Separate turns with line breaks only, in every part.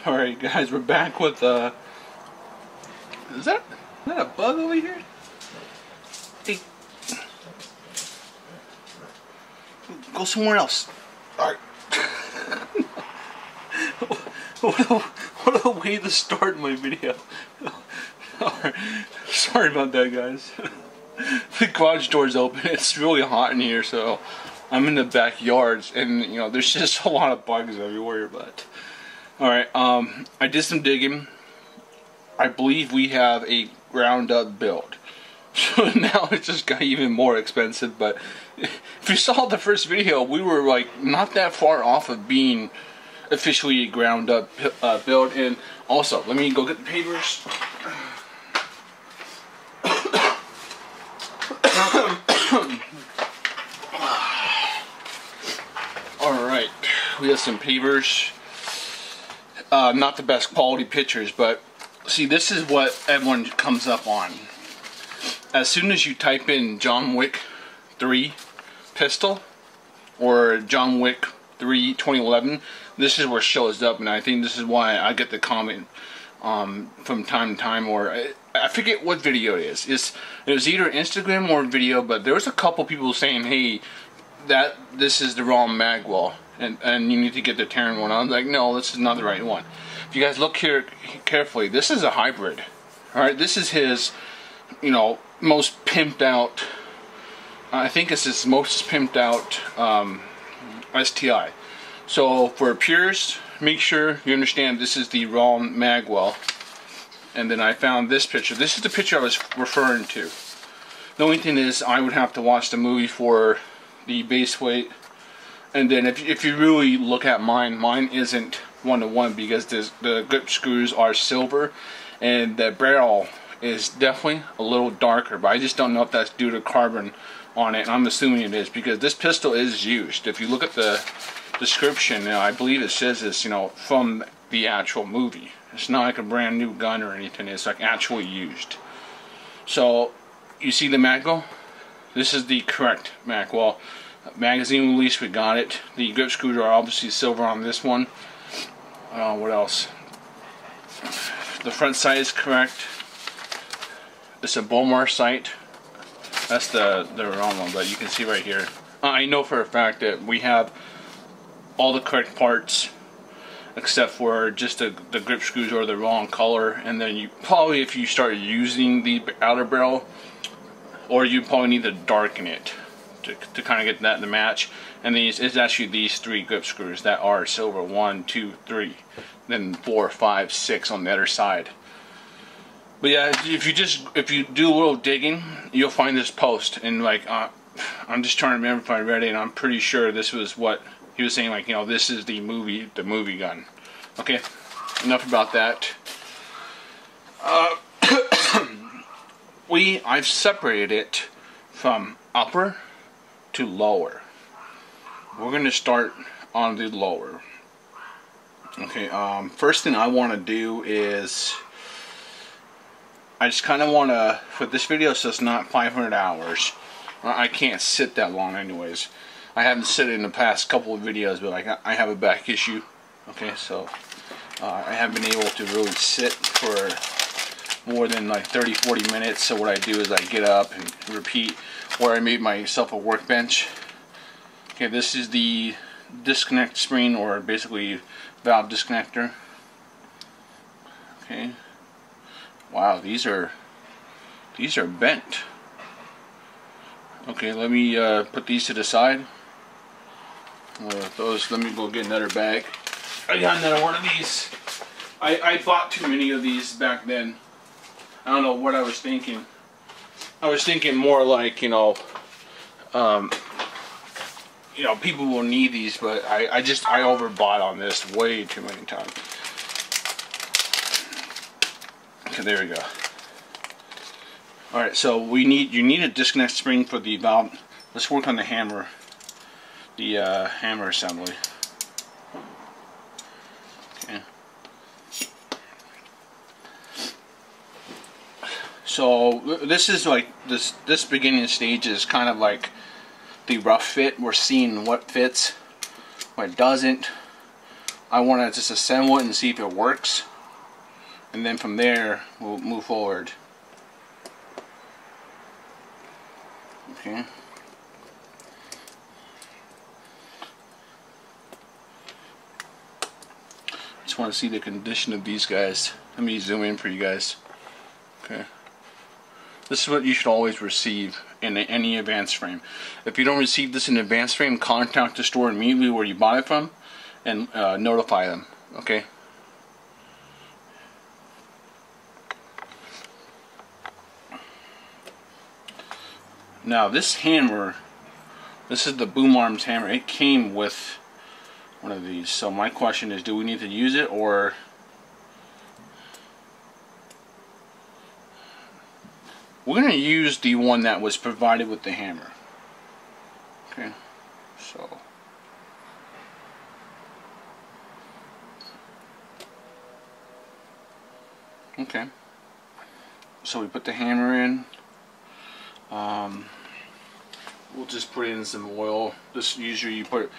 Alright guys, we're back with is that a bug over here? Hey, go somewhere else. Alright. What a way to start my video. Alright, sorry about that guys. The garage door's open. It's really hot in here, so I'm in the backyards, and you know there's just a lot of bugs everywhere. But alright, I did some digging. I believe we have a ground up build. So now it's just got even more expensive. But if you saw the first video, we were like not that far off of being officially a ground up build. And also, let me go get the papers. Alright, we have some papers. Not the best quality pictures, but see, this is what everyone comes up on. As soon as you type in John Wick 3 pistol or John Wick 3 2011, this is where it shows up, and I think this is why I get the comment from time to time, or I forget what video it is. It was either Instagram or video, but there was a couple people saying, hey, this is the wrong magwell, and you need to get the Taran one. I was like, no, this is not the right one. If you guys look here carefully, this is a hybrid. Alright, this is his, you know, most pimped out, I think it's his most pimped out STI. So for purists, make sure you understand this is the wrong magwell. And then I found this picture. This is the picture I was referring to. The only thing is I would have to watch the movie for the base weight. And then if you really look at mine isn't 1-to-1 because the grip screws are silver, and the barrel is definitely a little darker, but I just don't know if that's due to carbon on it, and I'm assuming it is because this pistol is used. If you look at the description, you know, I believe it says this, you know, from the actual movie. It's not like a brand new gun or anything, it's like actually used. So you see the magwell? This is the correct magwell. Magazine release, we got it. The grip screws are obviously silver on this one. What else? The front sight is correct. It's a Bowmar sight. That's the wrong one, but you can see right here. I know for a fact that we have all the correct parts, except for just the grip screws are the wrong color. And then you probably, if you start using the outer barrel, or you probably need to darken it to kind of get that to match. And it's actually these 3 grip screws that are silver. 1, 2, 3, then 4, 5, 6 on the other side. But yeah, if you do a little digging, you'll find this post, and like I'm just trying to remember if I read it, and I'm pretty sure this was what he was saying, like, you know, this is the movie gun. Okay, enough about that. I've separated it from upper to lower. We're going to start on the lower. Okay, first thing I want to do is I just kind of want to, for this video, so it's not 500 hours. I can't sit that long anyways. I haven't sit in the past couple of videos, but like I have a back issue. Okay, so I haven't been able to really sit for more than like 30-40 minutes. So what I do is I get up and repeat where I made myself a workbench. Okay, this is the disconnect spring, or basically valve disconnector. Okay. Wow, these are bent. Okay, let me put these to the side. Those, let me go get another bag. I got another one of these. I bought too many of these back then. I don't know what I was thinking. I was thinking more like, you know, people will need these, but I overbought on this way too many times. Okay, there we go. Alright, so you need a disconnect spring for the valve. Let's work on the hammer. The hammer assembly. Okay. So this is like this beginning stage is kind of like the rough fit. We're seeing what fits, what doesn't, I want to just assemble it and see if it works, and then from there we'll move forward. Okay. Just want to see the condition of these guys. Let me zoom in for you guys. Okay. This is what you should always receive in any advance frame. If you don't receive this in advance frame, contact the store immediately where you bought it from and notify them. Okay. Now this hammer, this is the Boom Arms hammer. It came with one of these. So my question is, do we need to use it, or we're going to use the one that was provided with the hammer. Okay, so okay, so we put the hammer in. We'll just put in some oil. This usually you put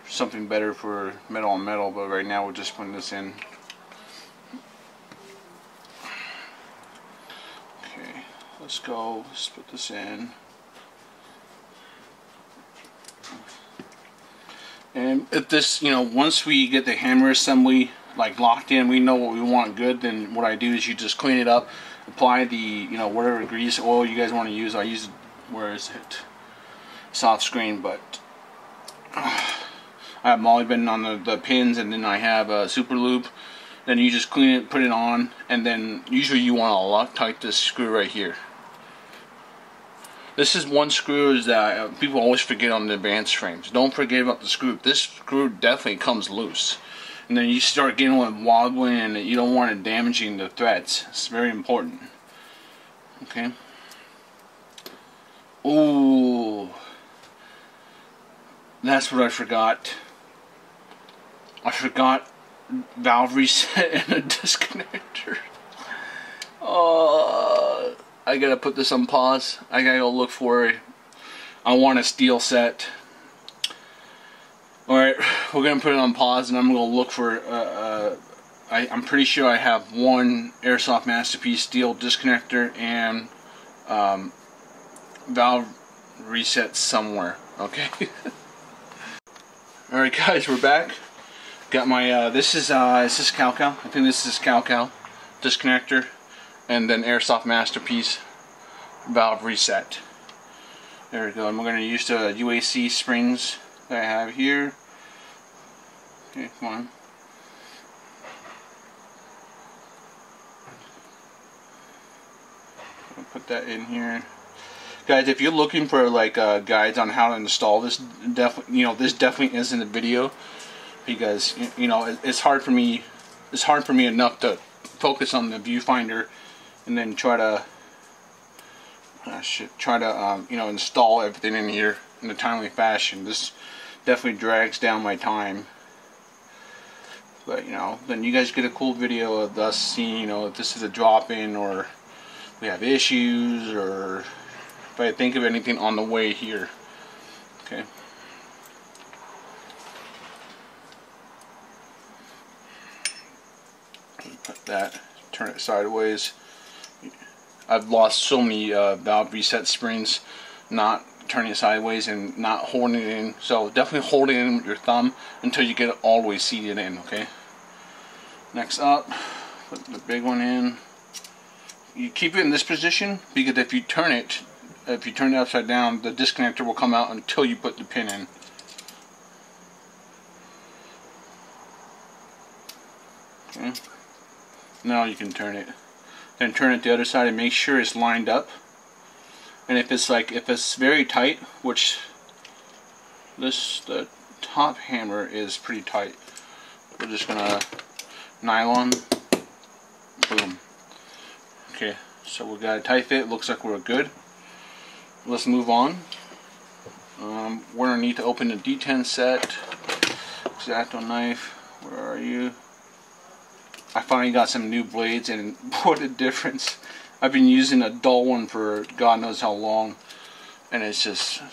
something better for metal on metal, but right now we're just putting this in. Okay, let's go. Let's put this in. And if this, you know, once we get the hammer assembly like locked in, we know what we want good, then what I do is you just clean it up, apply the, you know, whatever grease, oil you guys want to use. I use, where is it? Soft screen, but I have molly bending on the pins, and then I have super lube. Then you just clean it, put it on, and then usually you want to Loctite this screw right here. This is one screw is that people always forget on the advanced frames. Don't forget about the screw. This screw definitely comes loose, and then you start getting one wobbling, and you don't want it damaging the threads. It's very important. Okay. Ooh. That's what I forgot. I forgot valve reset and a disconnector. I gotta put this on pause. I gotta go look for it. I want a steel set. Alright, we're gonna put it on pause, and I'm gonna look for I'm pretty sure I have one Airsoft Masterpiece steel disconnector and valve reset somewhere. Okay. Alright guys, we're back. Got my is this Hi-Capa? I think this is Hi-Capa disconnector, and then Airsoft Masterpiece valve reset. There we go. And we're going to use the UAC springs that I have here. Okay, come on. I'll put that in here. Guys, if you're looking for like guides on how to install this, definitely, you know, this definitely isn't a video, because you know it's hard for me. It's hard for me enough to focus on the viewfinder and then try to you know, install everything in here in a timely fashion. This definitely drags down my time. But you know, then you guys get a cool video of us seeing, you know, if this is a drop-in or we have issues, or if I think of anything on the way here. Okay. Put that, turn it sideways. I've lost so many valve reset springs not turning it sideways and not holding it in. So definitely hold it in with your thumb until you get it all the way seated in. Okay. Next up, put the big one in. You keep it in this position, because if you turn it upside down, the disconnector will come out until you put the pin in. Okay. Now you can turn it. Then turn it the other side and make sure it's lined up. And if it's very tight, which the top hammer is pretty tight, we're just gonna nylon, boom. Okay, so we got a tight fit. Looks like we're good. Let's move on. We're gonna need to open the D10 set. X-Acto knife. Where are you? I finally got some new blades, and what a difference. I've been using a dull one for God knows how long, and it's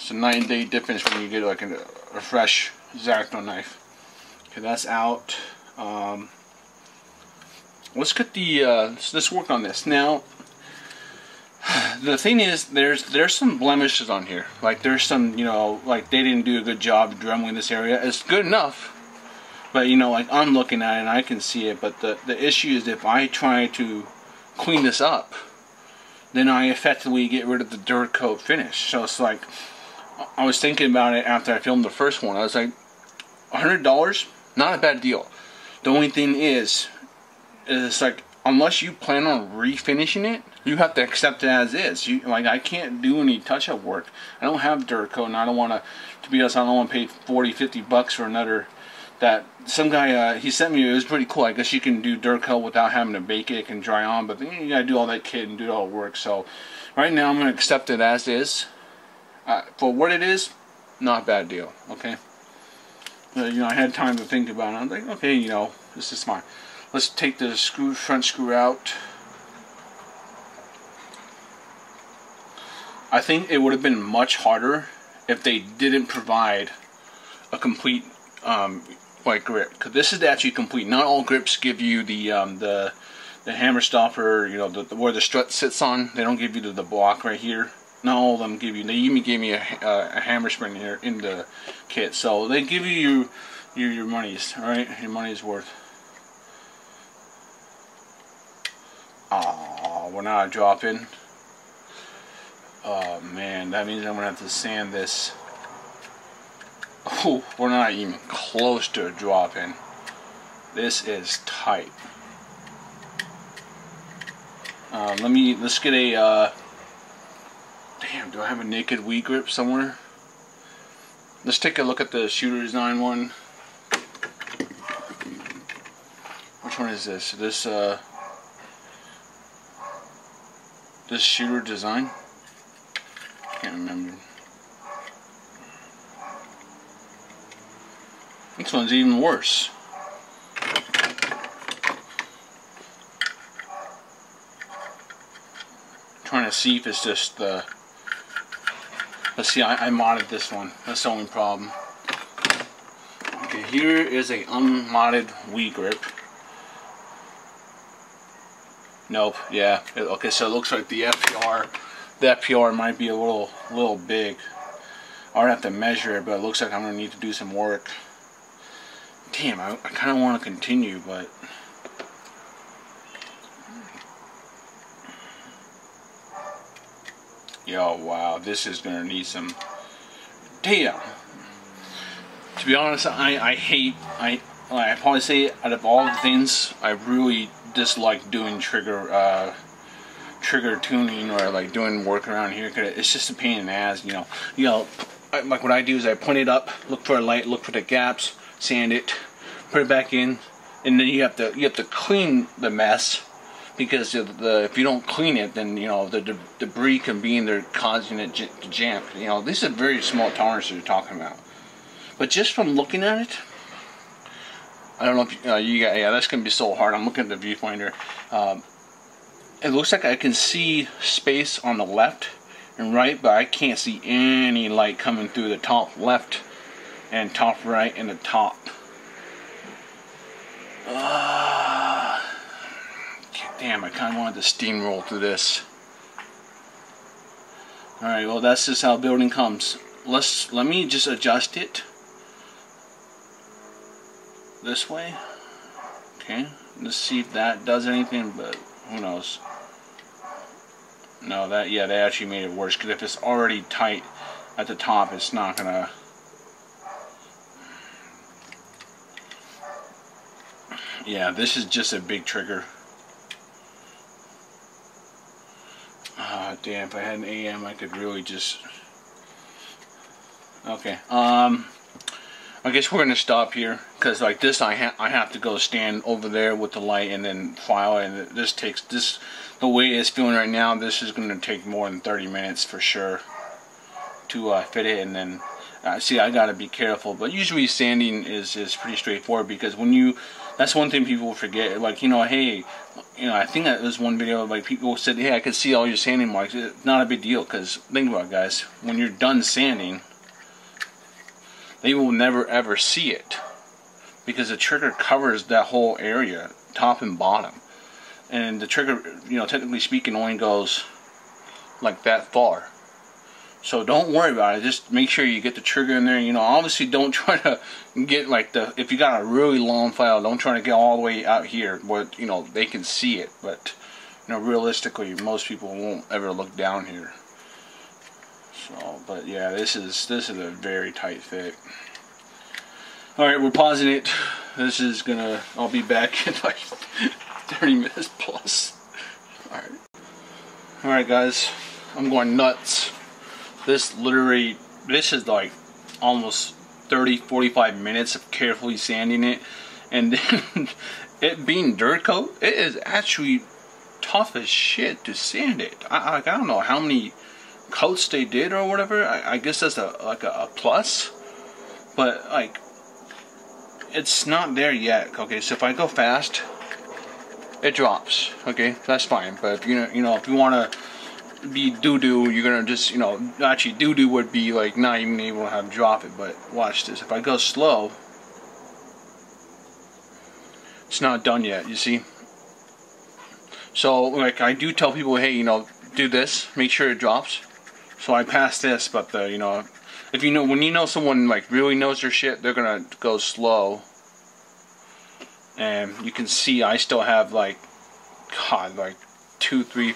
a night and day difference when you get like a fresh X-Acto knife. Okay, that's out. Let's get the let's work on this now. The thing is, there's some blemishes on here. Like there's some, you know, like they didn't do a good job dremeling this area. It's good enough, but you know, like I'm looking at it and I can see it. But the issue is if I try to clean this up, then I effectively get rid of the dirt coat finish. So it's like, I was thinking about it after I filmed the first one. I was like, $100, not a bad deal. The only thing is it's like, unless you plan on refinishing it, you have to accept it as is. Like, I can't do any touch-up work. I don't have dirt coat, and I don't want to be honest, I don't want to pay 40, 50 bucks for another. That some guy he sent me. It was pretty cool. I guess you can do dirt coat without having to bake it. It can dry on, but then you gotta do all that kit and do all the work. So right now I'm gonna accept it as is. For what it is, not a bad deal. Okay. You know, I had time to think about it. I'm like, okay, you know, this is fine. Let's take the front screw out. I think it would have been much harder if they didn't provide a complete white grip, because this is actually complete. Not all grips give you the hammer stopper, you know, where the strut sits on. They don't give you the block right here. Not all of them give you. They even gave me a hammer spring here in the kit, so they give you your money's, all right, your money's worth. Oh, we're not dropping. Oh man, that means I'm gonna have to sand this. Oh, we're not even close to a drop-in. This is tight. Let's get a, damn, do I have a naked weed grip somewhere? Let's take a look at the shooter design one. Which one is this? This shooter design? Can't remember. This one's even worse. Trying to see if it's just the. Let's see, I modded this one. That's the only problem. Okay, here is a unmodded weed grip. Nope. Yeah. Okay, so it looks like the FPR might be a little big. I'll have to measure it, but it looks like I'm gonna need to do some work. Damn, I kind of want to continue, but yo, wow, this is gonna need some. Damn. To be honest, I probably say out of all the things, I really dislike doing trigger tuning or like doing work around here, because it's just a pain in the ass. You know, like what I do is I point it up, look for a light, look for the gaps, sand it, put it back in, and then you have to clean the mess, because if you don't clean it, then you know the debris can be in there causing it to jam. You know, these are very small tolerances you're talking about, but just from looking at it, I don't know if you got, yeah, that's gonna be so hard. I'm looking at the viewfinder. It looks like I can see space on the left and right, but I can't see any light coming through the top left and top right and the top. Damn, I kind of wanted to steamroll through this. Alright, well, that's just how building comes. Let me just adjust it this way. Okay, let's see if that does anything, but who knows. No, they actually made it worse, because if it's already tight at the top, it's not gonna. Yeah, this is just a big trigger. Ah, damn, if I had an AM, I could really just. Okay, I guess we're gonna stop here, because like this, I have to go stand over there with the light and then file it, and this takes this. The way it's feeling right now, this is going to take more than 30 minutes for sure to fit it, and then see, I gotta be careful. But usually sanding is pretty straightforward, because when you, that's one thing people forget. Like, you know, hey, you know, I think that was one video, like people said, hey, I could see all your sanding marks. It's not a big deal, because think about it, guys, when you're done sanding, they will never ever see it. because the trigger covers that whole area, top and bottom. And the trigger, you know, technically speaking, only goes like that far. So don't worry about it. Just make sure you get the trigger in there. You know, obviously don't try to get like if you got a really long file, don't try to get all the way out here where, you know, they can see it. But, you know, realistically, most people won't ever look down here. So, but yeah, this is a very tight fit. All right, we're pausing it. This is gonna. I'll be back in like 30 minutes plus. All right, guys. I'm going nuts. This is like almost 30-45 minutes of carefully sanding it, and then it being dirt coat, it is actually tough as shit to sand it. I don't know how many coats they did or whatever. I guess that's like a plus, but like it's not there yet. Okay, so if I go fast, it drops. Okay, that's fine. But you know, if you want to be doo-doo, you're gonna just, you know, actually doo-doo would be like not even able to have drop it. But watch this. If I go slow, it's not done yet. You see? So like I do tell people, hey, you know, do this, make sure it drops. So I pass this, but you know, if you know, when you know someone like really knows their shit, they're gonna go slow. And you can see I still have like, God, like 2-3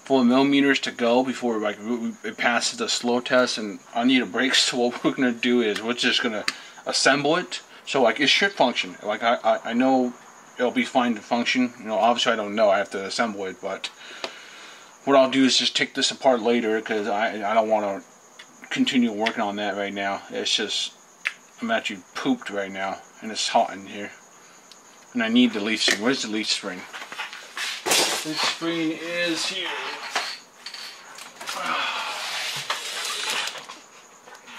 full millimeters to go before like it passes the slow test, and I need a break. So what we're gonna do is we're just gonna assemble it. So like it should function. Like I know it'll be fine to function. You know, obviously I don't know. I have to assemble it, but what I'll do is just take this apart later because I don't want to continue working on that right now. It's just I'm actually pooped right now, and it's hot in here, and I need the leaf spring. Where's the leaf spring? Leaf spring is here.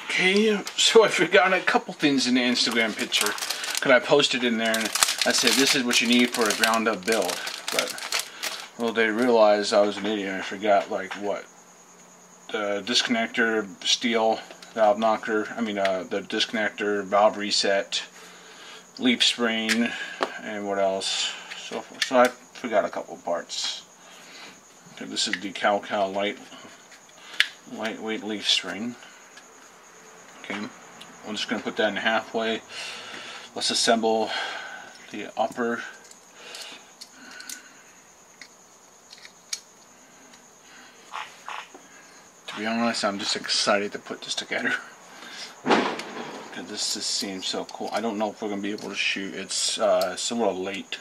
Okay, so I forgot a couple things in the Instagram picture because I posted in there and I said this is what you need for a ground up build, but well, they realized I was an idiot and I forgot like what the disconnector, steel valve knocker, the disconnector, valve reset, leaf spring, and what else? So I forgot a couple parts. Okay, this is the Hi-Capa lightweight leaf spring. Okay, I'm just going to put that in halfway. Let's assemble the upper. To be honest, I'm just excited to put this together. Because this just seems so cool. I don't know if we're going to be able to shoot. It's a little late.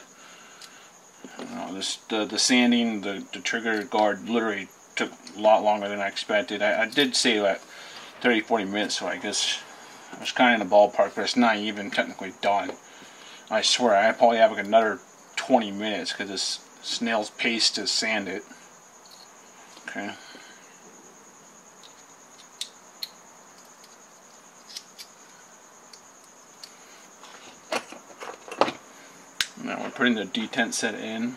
The sanding, the trigger guard literally took a lot longer than I expected. I did say that 30-40 minutes, so I guess I was kind of in the ballpark, but it's not even technically done. I swear, I probably have like another 20 minutes because it's snail's pace to sand it. Okay. Now we're putting the detent set in.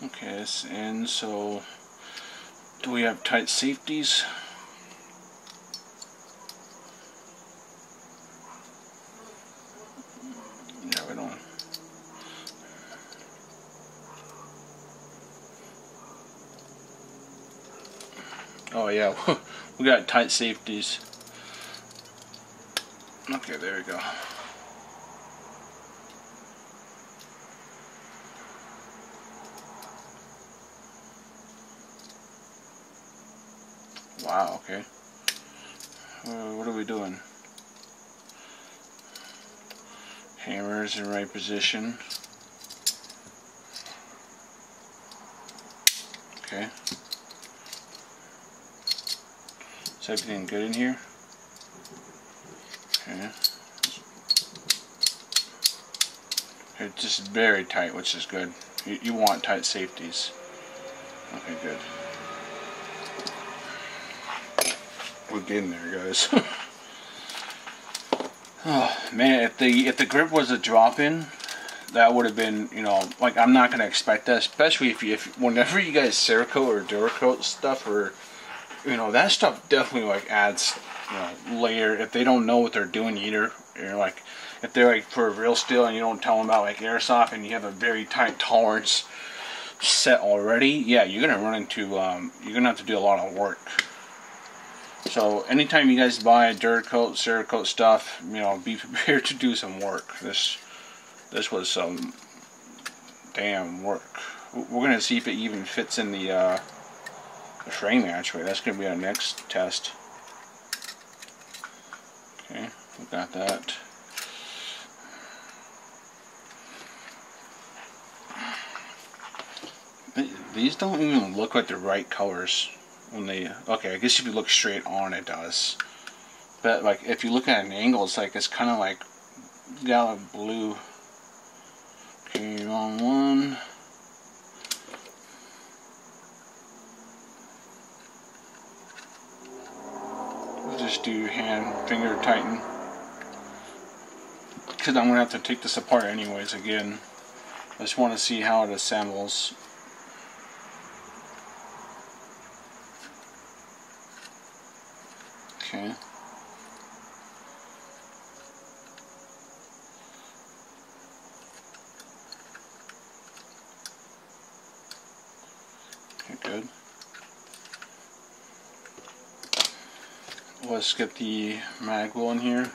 Okay, it's in. So, do we have tight safeties? Yeah, we don't. Oh yeah, we got tight safeties. Okay, there we go. Wow, okay. What are we doing? Hammers in right position. Okay. Is everything good in here? Okay. It's just very tight, which is good. You want tight safeties. Okay, good. We're getting there, guys. Oh man, if the grip was a drop-in, that would have been, you know, like, I'm not gonna expect that, especially if whenever you guys Cerakote or Duracoat stuff, or, you know, that stuff definitely like adds, you know, layer. If they don't know what they're doing either, you're like, if they're like for real steel and you don't tell them about like airsoft and you have a very tight tolerance set already, yeah, you're gonna run into you're gonna have to do a lot of work. So anytime you guys buy Duracoat, Cerakote stuff, you know, be prepared to do some work. This was some damn work. We're gonna see if it even fits in the frame. Actually, that's gonna be our next test. Okay, we got that. These don't even look like the right colors when they. Okay, I guess if you look straight on, it does. But like, if you look at an angle, it's like, it's kind of like got a blue. Okay, wrong one. We'll just do hand finger tighten, because I'm gonna have to take this apart anyways again. I just want to see how it assembles. Okay. Okay, good. Let's get the mag wheel in here.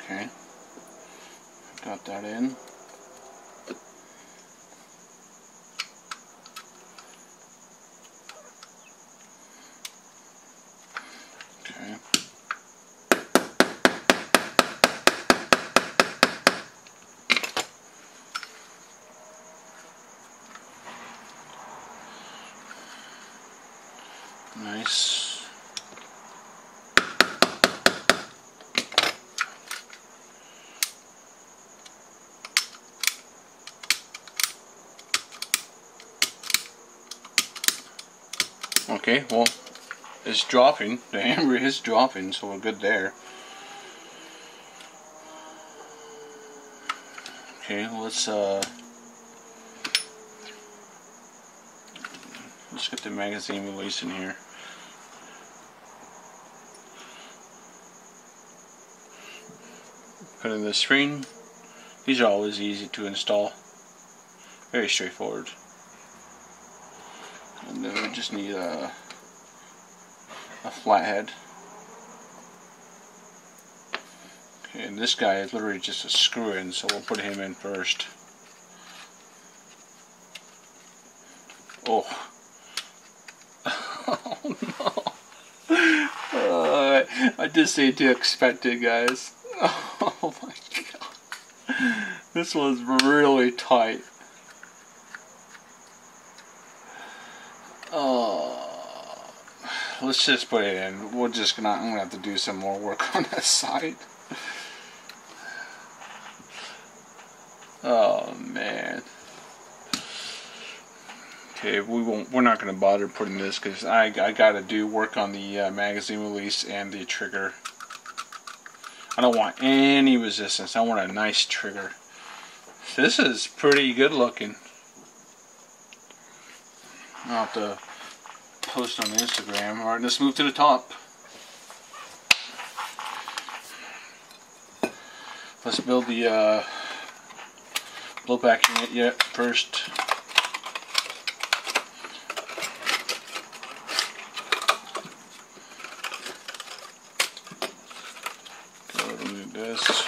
Okay, got that in. Okay. Nice. Okay, well, it's dropping. The hammer is dropping, so we're good there. Okay, let's get the magazine release in here. Put in the screen. These are always easy to install. Very straightforward. And then we just need a flathead. Okay, and this guy is literally just a screw in, so we'll put him in first. Oh. Oh no. I just ain't too expected, guys. Oh my god. This was really tight. Oh, let's just put it in. I'm gonna have to do some more work on that side. Oh man. Okay, we're not gonna bother putting this, because I gotta do work on the magazine release and the trigger. I don't want any resistance. I want a nice trigger. This is pretty good looking. I'll have to post on Instagram. Alright, let's move to the top. Let's build the blowback unit yet first. Go do this.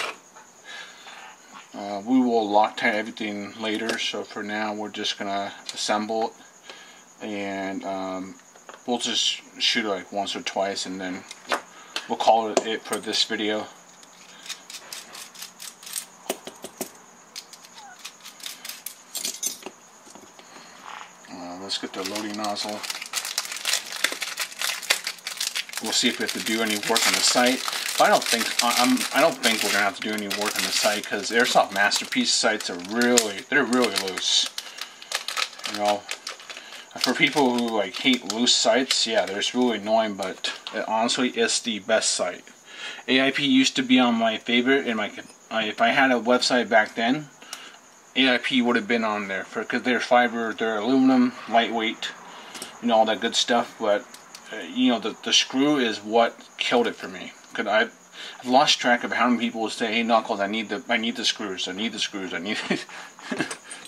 We will Loctite everything later, so for now we're just gonna assemble it. And we'll just shoot it like once or twice, and then we'll call it for this video. Let's get the loading nozzle. we'll see if we have to do any work on the site. But I don't think we're gonna have to do any work on the site, because Airsoft Masterpiece sites are they're really loose. You know, for people who like hate loose sites, yeah, they're really annoying. But honestly, it's the best site. AIP used to be on my favorite, and if I had a website back then, AIP would have been on there because they're fiber, they're aluminum, lightweight, you know, all that good stuff. But you know, the screw is what killed it for me. Because I've lost track of how many people would say, "Hey, Knuckles, I need the screws. I need the screws. I need."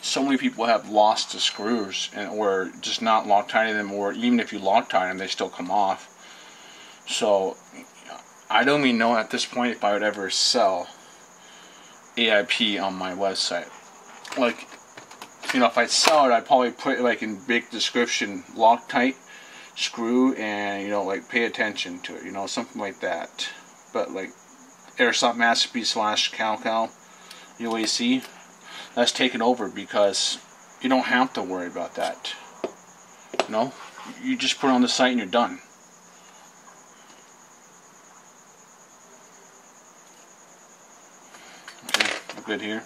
So many people have lost the screws, or just not Loctiting them, or even if you Loctite them, they still come off. So I don't even know at this point if I would ever sell AIP on my website. Like, you know, if I sell it, I'd probably put like in big description, Loctite screw, and you know, like, pay attention to it, you know, something like that. But like Airsoft Masterpiece / Cal UAC, that's taken over, because you don't have to worry about that. You know, you just put it on the site and you're done. Okay, we're good here.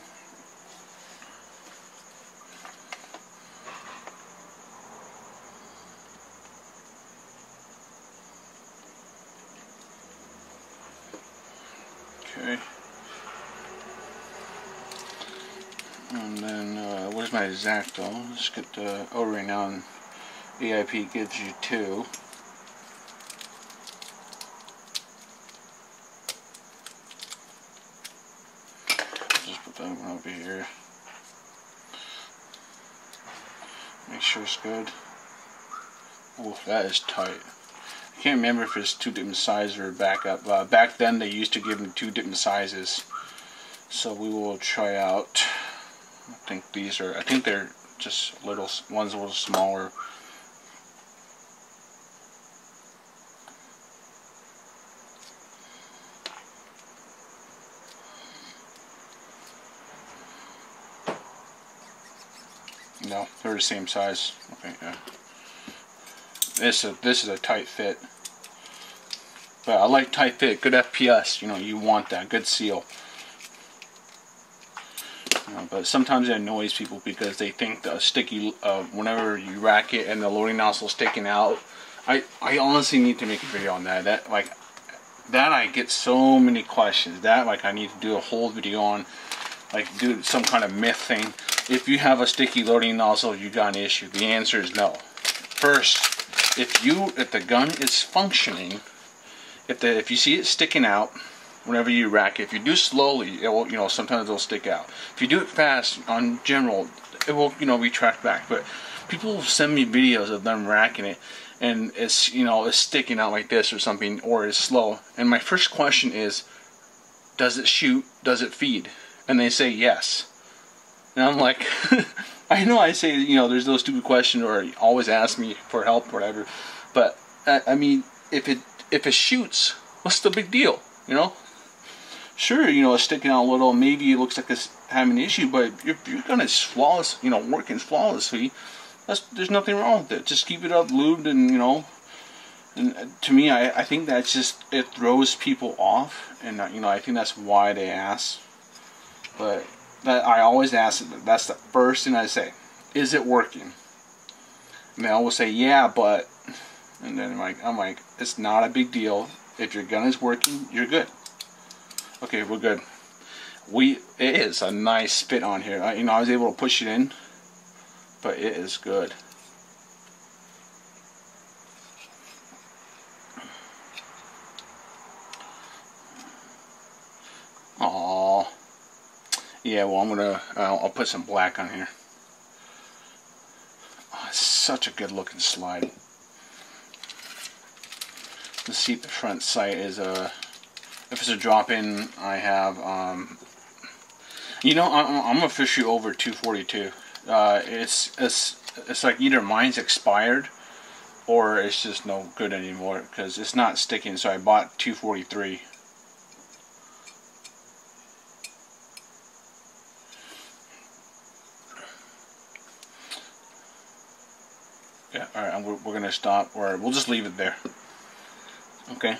Okay. And then, where's my Exacto? Let's get the O-ring on. AIP gives you 2. Just put that one over here. Make sure it's good. Oh, that is tight. I can't remember if it's 2 different sizes or backup. Back then they used to give them 2 different sizes. So we will try out. I think they're just little ones, a little smaller. No, they're the same size. Okay, yeah. This is a tight fit. But I like tight fit, good FPS. You know, you want that good seal. You know, but sometimes it annoys people because they think the sticky, whenever you rack it and the loading nozzle sticking out. I honestly need to make a video on that. That I get so many questions. That like I need to do a whole video on, like do some kind of myth thing. If you have a sticky loading nozzle, you got an issue. The answer is no. First, if the gun is functioning, if you see it sticking out whenever you rack it, if you do slowly, it will, you know, sometimes it'll stick out. If you do it fast, on general, it will, you know, retract back. But people will send me videos of them racking it, and it's, you know, it's sticking out like this or something, or it's slow. And my first question is, does it shoot? Does it feed? And they say yes. And I'm like, I know I say, you know, there's those stupid questions, or always ask me for help or whatever. But I mean, if it shoots, what's the big deal? You know? Sure, you know, it's sticking out a little, maybe it looks like it's having an issue, but if you're gonna flawless, you know, working flawlessly, there's nothing wrong with it. Just keep it up, lubed, and you know. And to me, I think that's just, it throws people off, and you know, I think that's why they ask. But that I always ask, that's the first thing I say. Is it working? And they always say, yeah, but, and then I'm like, it's not a big deal. If your gun is working, you're good. Okay, we're good. It is a nice fit on here. You know, I was able to push it in, but it is good. Aww. Yeah, well, I'll put some black on here. Oh, it's such a good looking slide. The seat, the front sight is if it's a drop-in, I have, you know, I'm officially over 242. It's like either mine's expired or it's just no good anymore because it's not sticking. So I bought 243. Yeah, all right. We're gonna stop, or we'll just leave it there. Okay.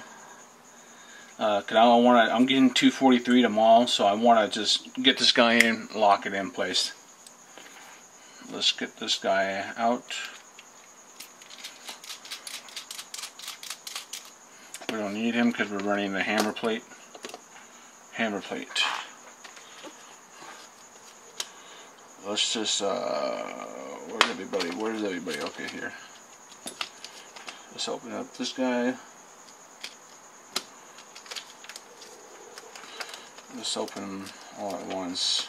Cause I don't want to. I'm getting 243 tomorrow, so I want to just get this guy in, lock it in place. Let's get this guy out. We don't need him because we're running the hammer plate. Hammer plate. Let's just, where's everybody? Where's everybody? Okay, here. Let's open up this guy. Let's open them all at once.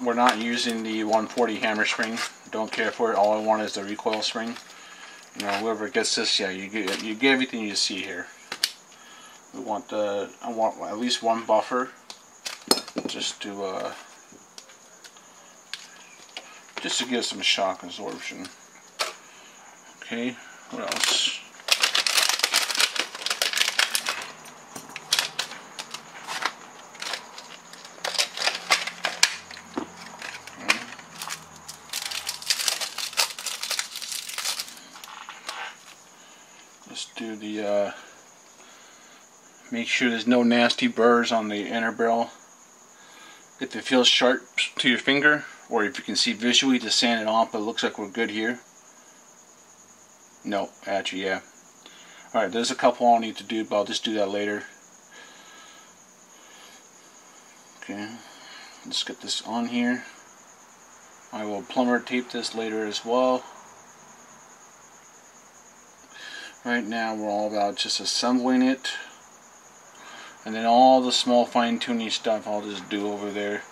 We're not using the 140 hammer spring. Don't care for it. All I want is the recoil spring. You know, whoever gets this, yeah, you get everything you see here. I want at least one buffer, just to give some shock absorption. Okay, what else? Let's do the, make sure there's no nasty burrs on the inner barrel. If it feels sharp to your finger, or if you can see visually, to sand it off, but it looks like we're good here. No, actually, yeah. Alright, there's a couple I'll need to do, but I'll just do that later. Okay, let's get this on here. I will plumber tape this later as well. Right now we're all about just assembling it, and then all the small fine-tuning stuff I'll just do over there.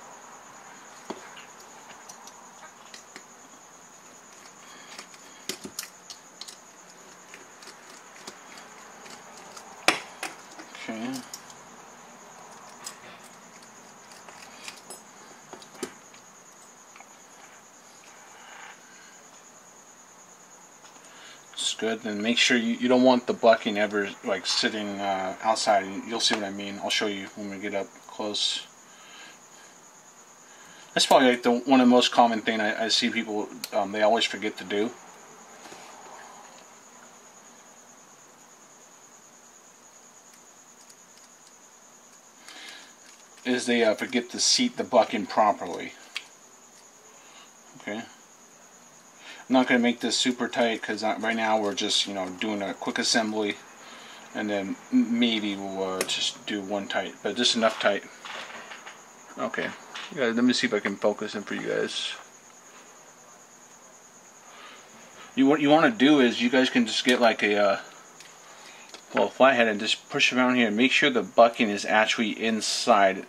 Okay. Good. Then make sure you don't want the bucking ever like sitting outside. You'll see what I mean. I'll show you when we get up close. That's probably like one of the most common thing I see people they always forget to do. Is they forget to seat the bucking properly. Okay. I'm not going to make this super tight because right now we're just, you know, doing a quick assembly, and then maybe we'll just do one tight, but just enough tight. Okay, yeah, let me see if I can focus in for you guys. What you want to do is you guys can just get like a flathead and just push around here and make sure the bucking is actually inside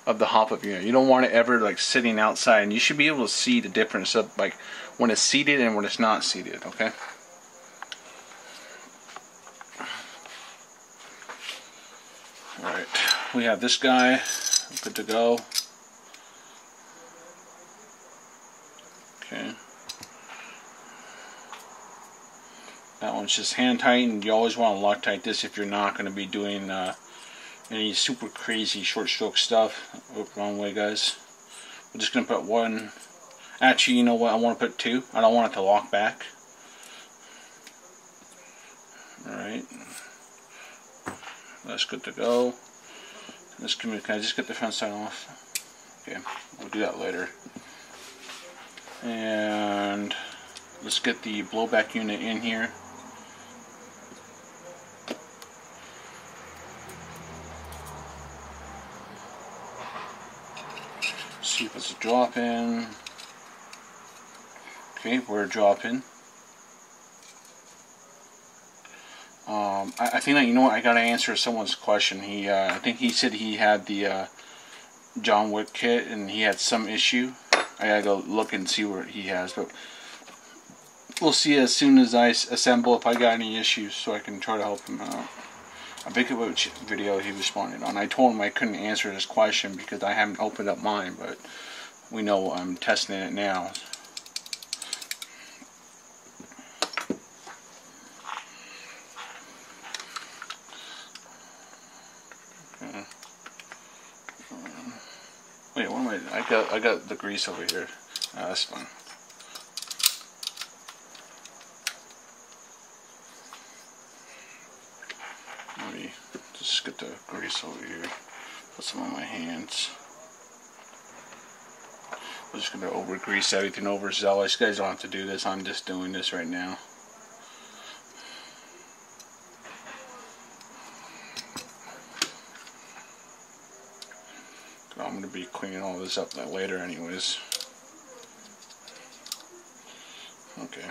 of the hop of your unit. You don't want it ever like sitting outside, and you should be able to see the difference of like when it's seated and when it's not seated. Okay. All right, we have this guy good to go. Okay. That one's just hand tightened. You always want to Loctite this if you're not going to be doing any super crazy short stroke stuff. Oh, wrong way, guys. We're just going to put one. Actually, you know what? I want to put two. I don't want it to lock back. Alright. That's good to go. Can I just get the front side off? Okay, we'll do that later. And let's get the blowback unit in here. See if it's a drop in. Okay, we're dropping. I think that, you know what, I gotta answer someone's question. I think he said he had the John Wick kit and he had some issue. I gotta go look and see what he has, but we'll see as soon as I assemble if I got any issues, so I can try to help him out. I think it was video he responded on. I told him I couldn't answer his question because I haven't opened up mine, but we know I'm testing it now. Okay. Wait, what am I I got the grease over here. That's fine. Let me just get the grease over here. Put some on my hands. I'm just gonna over grease everything, overzealous. You guys don't have to do this. I'm just doing this right now. I'm gonna be cleaning all this up later, anyways. Okay.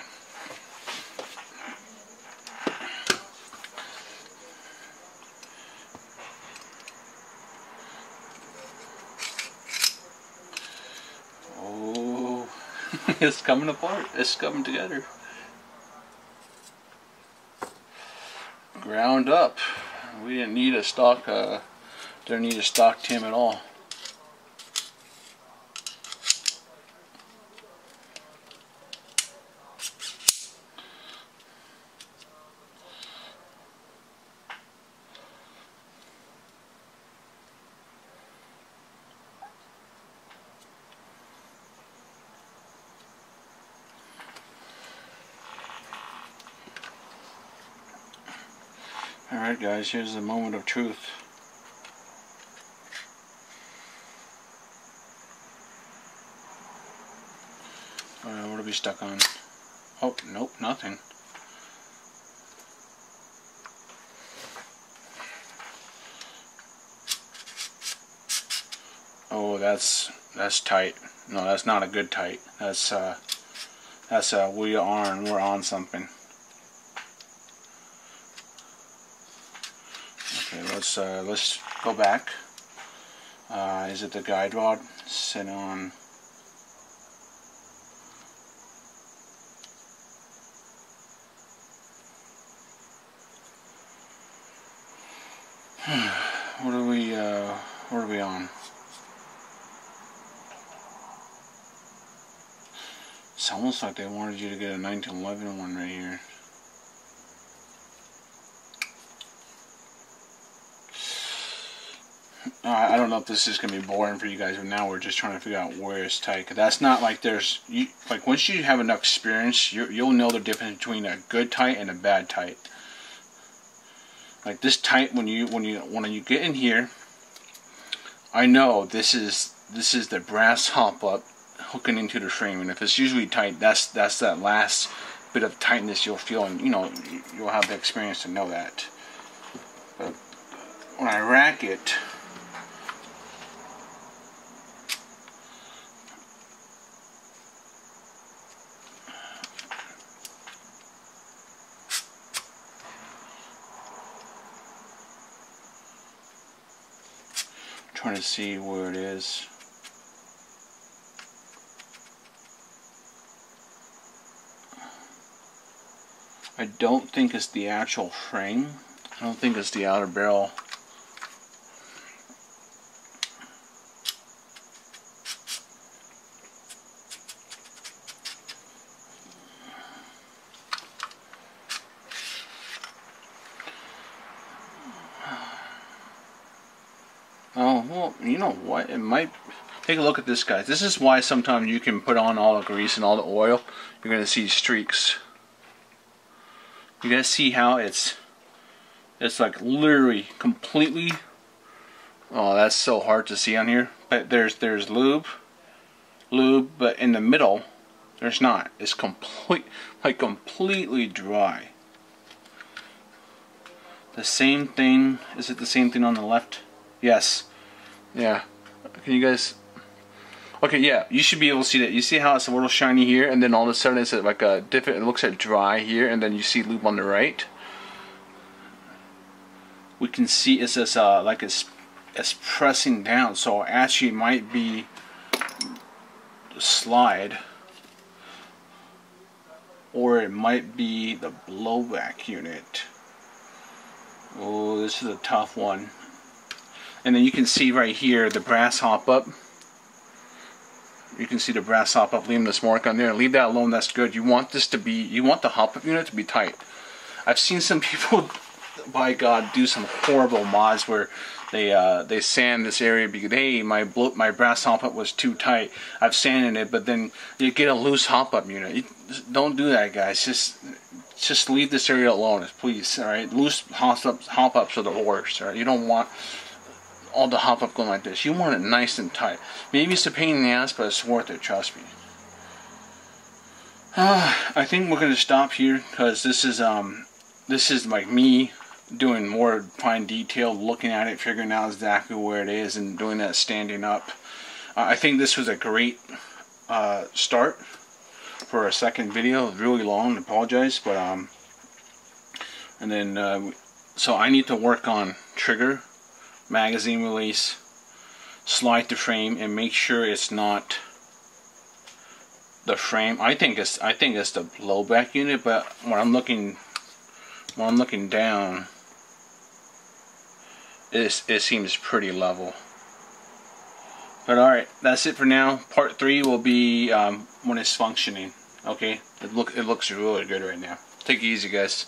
Oh, it's coming apart. It's coming together. Ground up. We didn't need a stock. Didn't need a stock Tim at all. Alright guys, here's the moment of truth. What are we stuck on? Oh, nope, nothing. Oh, that's tight. No, that's not a good tight. That's we're on something. Okay, let's go back. Is it the guide rod? Sit on. What are we on? It's almost like they wanted you to get a 1911 one right here. I don't know if this is going to be boring for you guys, but now we're just trying to figure out where it's tight. Cause that's not like like once you have enough experience, you'll know the difference between a good tight and a bad tight. Like this tight, when you get in here, I know this is the brass hop up hooking into the frame, and if it's usually tight, that's that last bit of tightness you'll feel, and you'll have the experience to know that. But when I rack it, trying to see where it is. I don't think it's the actual frame. I don't think it's the outer barrel. Oh, well, you know what? It might... Take a look at this, guys. This is why sometimes you can put on all the grease and all the oil. You're going to see streaks. You guys see how it's like literally completely... Oh, that's so hard to see on here. But there's lube, but in the middle, there's not. It's completely dry. The same thing. Is it the same thing on the left? Yes. Yeah. Can you guys... Okay, yeah, you should be able to see that. You see how it's a little shiny here, and then all of a sudden it's like a different, it looks like dry here, and then you see lube on the right. We can see it's just like it's pressing down, so actually it might be the slide, or it might be the blowback unit. Oh, this is a tough one. And then you can see right here the brass hop up. You can see the brass hop up, leaving this mark on there. Leave that alone, that's good. You want this to be, you want the hop up unit to be tight. I've seen some people by God, do some horrible mods where they sand this area because hey, my brass hop up was too tight. I've sanded it, but then you get a loose hop up unit. Don't do that, guys. Just leave this area alone, please. All right, loose hop ups are the worst. All right, you don't want all the hop up going like this. You want it nice and tight. Maybe it's a pain in the ass, but it's worth it. Trust me. I think we're gonna stop here because this is like me doing more fine detail, looking at it, figuring out exactly where it is, and doing that standing up. I think this was a great start for a second video. It was really long. I apologize, but and then so I need to work on trigger, magazine release, slide to frame, and make sure it's not the frame. I think it's the blowback unit, but when I'm looking down, it seems pretty level. But alright, that's it for now. Part 3 will be when it's functioning. Okay, it looks really good right now. Take it easy, guys.